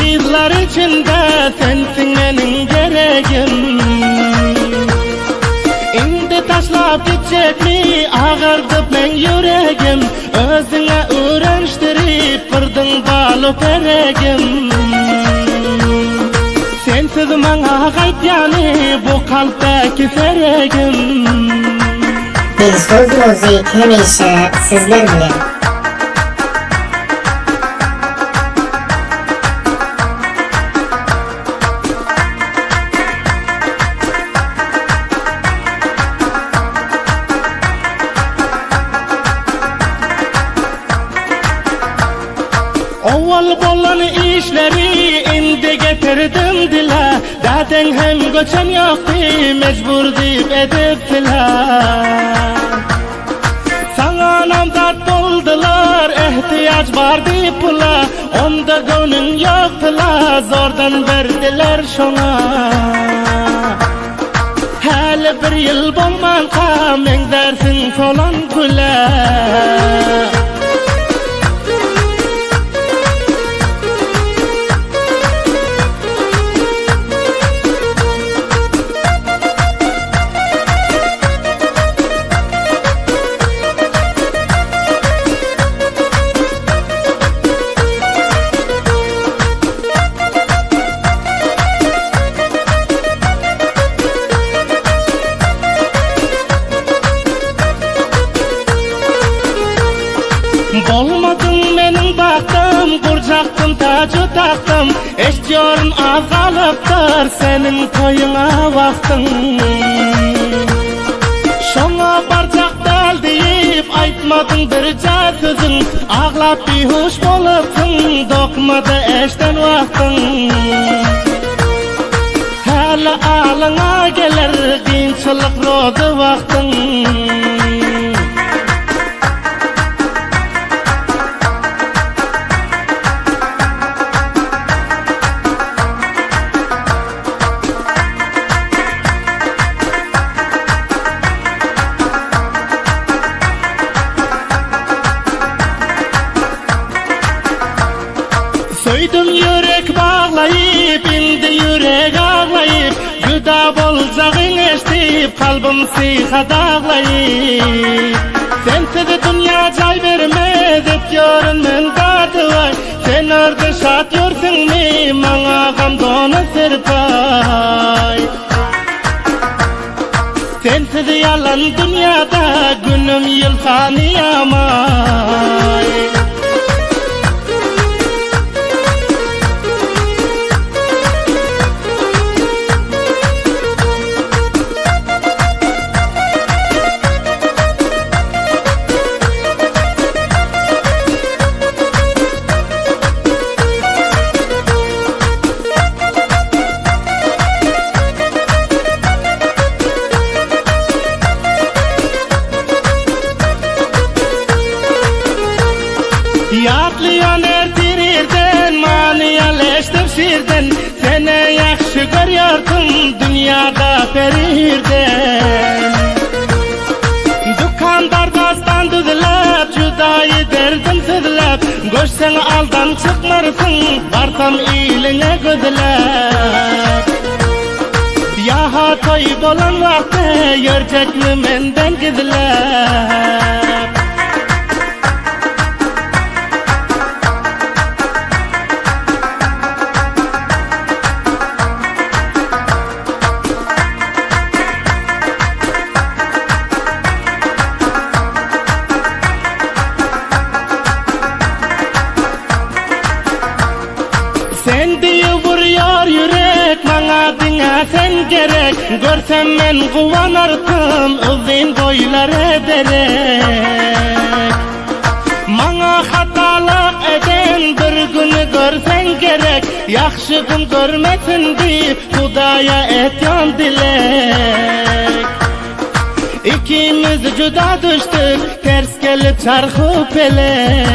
yıllar içinde sensin benim gereğim. İndi taşlap gidecek mi ağırdı ben yüreğim. Özüne öğreniştirip kırdın balı peregim. Sensiz bana gayt yani bu kalpteki feregim. Dilsoz Müzik hemişe sizler bilen. Oval bolan işleri indi getirdim dile. Zaten hem göçen yoktu mecbur deyip ediptiler. Sana namzat oldular ihtiyaç var deyip pula. Onda gönlün yoktular zordan verdiler şuna. Hele bir yıl bulman kamen dersin falan kule. Olmadın benim baktım, kurcaktım tacı taktım. Eşdiyorum azalıptır senin toyuna baktım. Şona barcak del deyip aytmadın bir ca sözün. Ağlap bir hoş bolupsun, dokmadı eşten vaktın. Hele alına gelir kıyınçılık rodu vaktın. Söydüm yürek bağlayıp, indi yürek ağlayıp. Juda bolacağın eştip, kalbim sıyha dağlayıp. Sensiz dünya cay vermez, etyorun men dadı vay. Sen orada şat yorsun mi, mana gamdonu sırpay. Sensiz yalan dünyada, günüm yıl saniyamay. Yatlayan ertirirden, maniyaleştir şirden. Sene yakşı görüyorsun dünyada perirden. Dükkandarda standıdılap, cüdayı derdim sızlap. Göçsen aldan çıkmarsın, varsam iyiline gözlap. Yaha toy bolan vakti, görecek mi menden gizlap. Sen diye vuruyor yürek, bana dina sen gerek. Görsem ben kuvanardım, uzun boylar ederek. Bana hatalık eden bir günü görsen gerek. Yaxşı gün görmesin deyip Hudaya etyan dilek. İkimiz cüda düştük, ters gelip çarkı pelek.